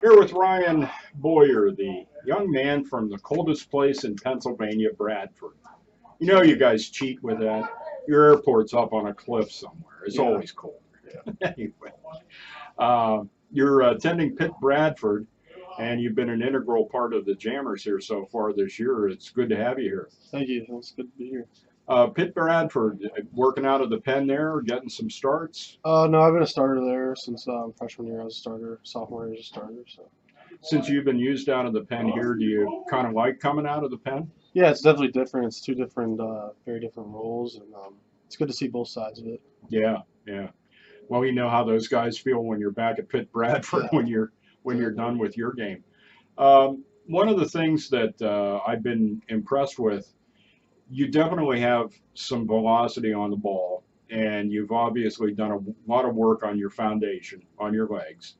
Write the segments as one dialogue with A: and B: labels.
A: Here with Ryan Boyer, the young man from the coldest place in Pennsylvania, Bradford. You know, you guys cheat with that. Your airport's up on a cliff somewhere. It's
B: Yeah,
A: always cold. Anyway, you're attending Pitt Bradford, and you've been an integral part of the Jammers here so far this year. It's good to have you here.
B: thank you. It's good to be here.
A: Pitt Bradford, working out of the pen there, getting some starts.
B: No, I've been a starter there since freshman year. I was a starter. Sophomore year, I was a starter. So
A: Since you've been used out of the pen here, do you kind of like coming out of the pen?
B: yeah, it's definitely different. It's two different, very different roles, and it's good to see both sides of it.
A: Yeah, yeah. Well, you know how those guys feel when you're back at Pitt Bradford
B: Yeah,
A: when you're
B: exactly.
A: done with your game. One of the things that I've been impressed with, you definitely have some velocity on the ball, and you've obviously done a lot of work on your foundation, on your legs.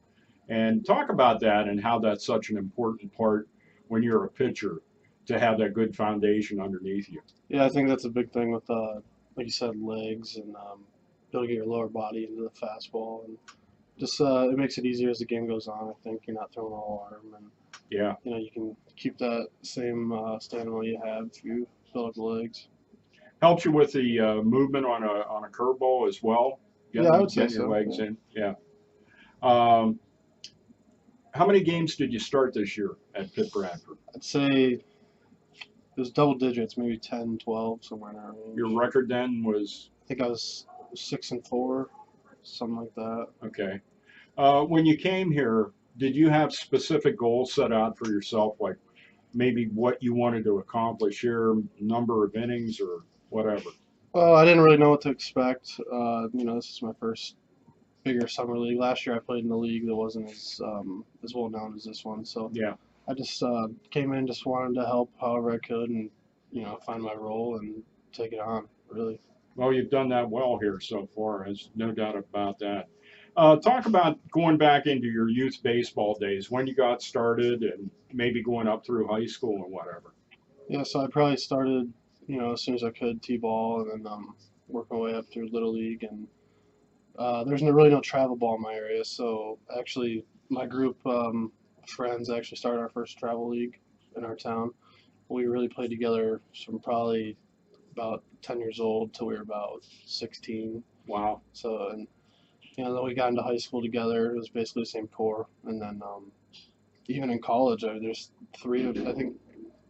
A: And talk about that and how that's such an important part when you're a pitcher to have that good foundation underneath you.
B: Yeah, I think that's a big thing with, like you said, legs and be able to get your lower body into the fastball, and just it makes it easier as the game goes on. I think you're not throwing all arm, and
A: Yeah.
B: you can keep that same stamina you have if you build up the legs.
A: Helps you with the movement on a curveball as well,
B: Yeah, I
A: getting
B: would say
A: getting your
B: so.
A: legs
B: Yeah.
A: in. Yeah. Um, how many games did you start this year at Pitt Bradford?
B: I'd say it was double digits, maybe 10, 12, somewhere in that
A: Your
B: range.
A: record then was
B: I think I was 6-4, something like that.
A: okay. When you came here, did you have specific goals set out for yourself, like maybe what you wanted to accomplish here, number of innings or whatever?
B: Well, I didn't really know what to expect. This is my first bigger summer league. Last year I played in a league that wasn't as well known as this one, so
A: Yeah.
B: I just came in, just wanted to help however I could, and find my role and take it on. Really.
A: Well, you've done that well here so far. There's no doubt about that. Talk about going back into your youth baseball days, when you got started, and maybe going up through high school and whatever.
B: Yeah, so I probably started, as soon as I could, t-ball, and then work my way up through little league, and there's really no travel ball in my area, so actually my group of friends actually started our first travel league in our town. We really played together from probably about 10 years old till we were about 16.
A: Wow.
B: So, and then we got into high school together. It was basically the same core, and then even in college, there's I think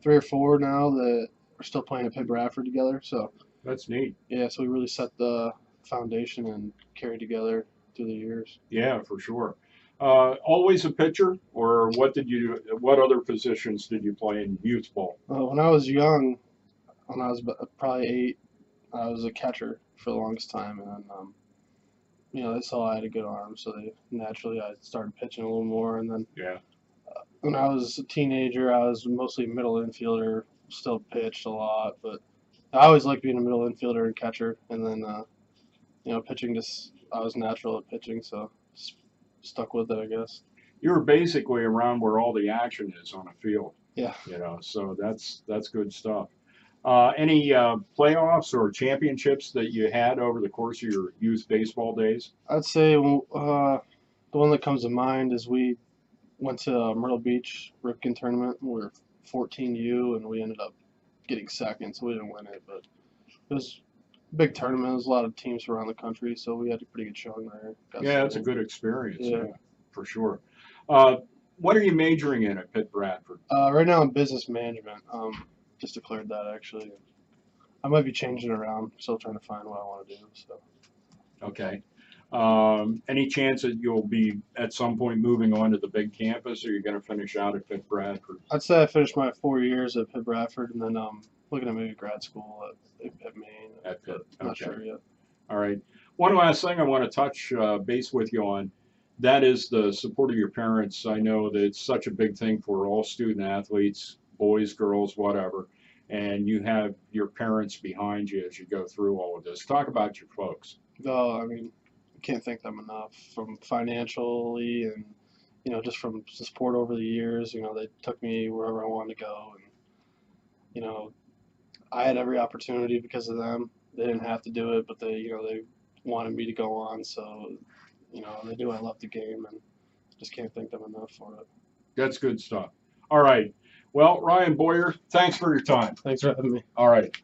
B: 3 or 4 now that are still playing at Pitt Bradford together. So
A: That's neat.
B: yeah, so we really set the foundation and carried together through the years.
A: Yeah, for sure. Always a pitcher, or what other positions did you play in youth ball?
B: When I was young, when I was probably 8, I was a catcher for the longest time, and then they saw I had a good arm, so naturally I started pitching a little more. And then
A: Yeah.
B: when I was a teenager, I was mostly middle infielder, still pitched a lot, but I always liked being a middle infielder and catcher. And then pitching just I was natural at pitching, so just stuck with it, I guess.
A: You were basically around where all the action is on a field,
B: Yeah.
A: so that's good stuff. Any playoffs or championships that you had over the course of your youth baseball days?
B: I'd say the one that comes to mind is we went to Myrtle Beach Ripken tournament. We were 14U, and we ended up getting second, so we didn't win it. But it was a big tournament. There was a lot of teams from around the country, so we had a pretty good showing there. Got
A: Yeah, it's a
B: second.
A: good experience.
B: Yeah.
A: Yeah, for sure. Uh, what are you majoring in at Pitt Bradford?
B: Right now I'm business management. Just declared that actually. I might be changing it around. Still trying to find what I want to do. So
A: Okay. Any chance that you'll be at some point moving on to the big campus, or you're going to finish out at Pitt Bradford?
B: I'd say I finished my 4 years at Pitt Bradford, and then looking at maybe grad school at Maine,
A: At Pitt.
B: but not
A: Okay.
B: sure yet.
A: All right. One last thing I want to touch base with you on. That is the support of your parents. I know that it's such a big thing for all student athletes, boys, girls, whatever. And you have your parents behind you as you go through all of this. Talk about your folks.
B: Oh, I mean, can't thank them enough. From financially and just from support over the years. They took me wherever I wanted to go, and you know, I had every opportunity because of them. They didn't have to do it, but they wanted me to go on. So they knew I loved the game, and just can't thank them enough for it.
A: That's good stuff. All right. Well, Ryan Boyer, thanks for your time.
B: Thanks for having me.
A: All right.